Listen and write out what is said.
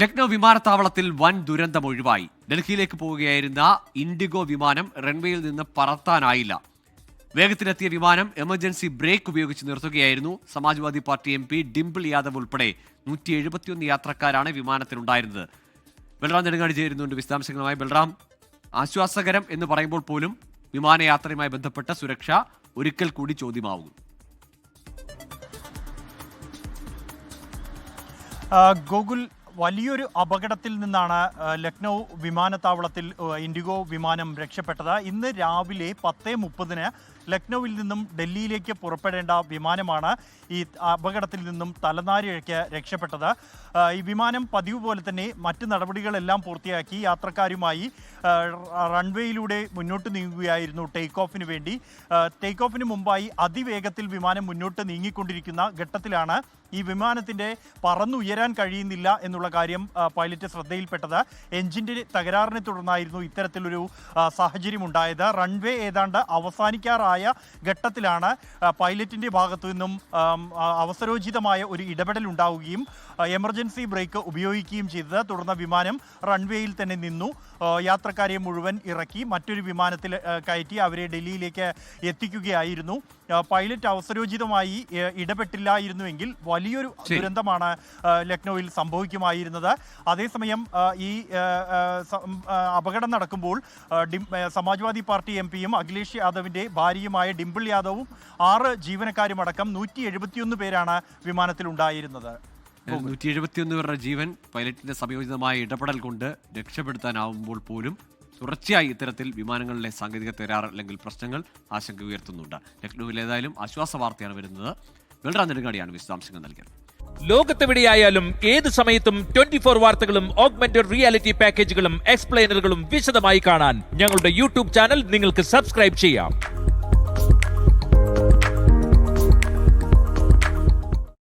ലക്നൗ വിമാനത്താവളത്തിൽ വൻ ദുരന്തം ഒഴിവായി. ഡൽഹിയിലേക്ക് പോവുകയായിരുന്ന ഇൻഡിഗോ വിമാനം റൺവേയിൽ നിന്ന് പറത്താനായില്ല. വേഗത്തിലെത്തിയ വിമാനം എമർജൻസി ബ്രേക്ക് ഉപയോഗിച്ച് നിർത്തുകയായിരുന്നു. സമാജ്വാദി പാർട്ടി MP ഡിംപിൾ യാദവ് ഉൾപ്പെടെ 171 യാത്രക്കാരാണ് വിമാനത്തിലുണ്ടായിരുന്നത്. ബൽറാം നെടുങ്ങാടി ചേരുന്നുണ്ട് വിശദാംശങ്ങളുമായി. ബൽറാം, ആശ്വാസകരം എന്ന് പറയുമ്പോൾ പോലും വിമാനയാത്രയുമായി ബന്ധപ്പെട്ട സുരക്ഷ ഒരിക്കൽ കൂടി ചോദ്യമാവുന്നു. ഗോകുൽ, വലിയൊരു അപകടത്തിൽ നിന്നാണ് ലക്നൗ വിമാനത്താവളത്തിൽ ഇൻഡിഗോ വിമാനം രക്ഷപ്പെട്ടത്. ഇന്ന് രാവിലെ 10:30 ലക്നൌവിൽ നിന്നും ഡൽഹിയിലേക്ക് പുറപ്പെടേണ്ട വിമാനമാണ് ഈ അപകടത്തിൽ നിന്നും തലനാരിഴയ്ക്ക് രക്ഷപ്പെട്ടത്. ഈ വിമാനം പതിവ് പോലെ തന്നെ മറ്റ് നടപടികളെല്ലാം പൂർത്തിയാക്കി യാത്രക്കാരുമായി റൺവേയിലൂടെ മുന്നോട്ട് നീങ്ങുകയായിരുന്നു ടേക്ക് ഓഫിന് വേണ്ടി. ടേക്ക് ഓഫിന് മുമ്പായി അതിവേഗത്തിൽ വിമാനം മുന്നോട്ട് നീങ്ങിക്കൊണ്ടിരിക്കുന്ന ഘട്ടത്തിലാണ് ഈ വിമാനത്തിൻ്റെ പറന്നുയരാൻ കഴിയുന്നില്ല എന്നുള്ള കാര്യം പൈലറ്റ് ശ്രദ്ധയിൽപ്പെട്ടത്. എഞ്ചിൻ്റെ തകരാറിനെ തുടർന്നായിരുന്നു ഇത്തരത്തിലൊരു സാഹചര്യം ഉണ്ടായത്. റൺവേ ഏതാണ്ട് അവസാനിക്കാറായ ഘട്ടത്തിലാണ് പൈലറ്റിൻ്റെ ഭാഗത്തു നിന്നും അവസരോചിതമായ ഒരു ഇടപെടൽ ഉണ്ടാവുകയും എമർജൻസി ബ്രേക്ക് ഉപയോഗിക്കുകയും ചെയ്തത്. തുടർന്ന് വിമാനം റൺവേയിൽ തന്നെ നിന്നു. യാത്രക്കാരെ മുഴുവൻ ഇറക്കി മറ്റൊരു വിമാനത്തിൽ കയറ്റി അവരെ ഡൽഹിയിലേക്ക് എത്തിക്കുകയായിരുന്നു. പൈലറ്റ് അവസരോചിതമായി ഇടപെട്ടില്ലായിരുന്നുവെങ്കിൽ വലിയൊരു ദുരന്തമാണ് ലക്നൌവിൽ സംഭവിക്കുമായിരുന്നത്. അതേസമയം ഈ അപകടം നടക്കുമ്പോൾ സമാജ്വാദി പാർട്ടി MPയും അഖിലേഷ് യാദവിൻ്റെ ഭാര്യയുമായ ഡിംപിൾ യാദവും 6 ജീവനക്കാരുമടക്കം 171 പേരാണ് വിമാനത്തിലുണ്ടായിരുന്നത്. 171 പേരുടെ ജീവൻ പൈലറ്റിന്റെ സംയോജിതമായ ഇടപെടൽ കൊണ്ട് രക്ഷപ്പെടുത്താനാവുമ്പോൾ പോലും തുടർച്ചയായി ഇത്തരത്തിൽ വിമാനങ്ങളിലെ സാങ്കേതിക തകരാറ് അല്ലെങ്കിൽ പ്രശ്നങ്ങൾ ആശങ്ക ഉയർത്തുന്നുണ്ട്. ലക്നൌവിൽ ഏതായാലും ആശ്വാസ വാർത്തയാണ് വരുന്നത്. ബൽറാം നെടുങ്ങാടിയാണ് വിശദാംശങ്ങൾ നൽകിയത്. ലോകത്തെവിടെയായാലും ഏത് സമയത്തും 24 വാർത്തകളും ഓഗ്മെന്റഡ് റിയാലിറ്റി പാക്കേജുകളും എക്സ്പ്ലെയിനറുകളും വിശദമായി കാണാൻ ഞങ്ങളുടെ YouTube ചാനൽ നിങ്ങൾക്ക് സബ്സ്ക്രൈബ് ചെയ്യാം.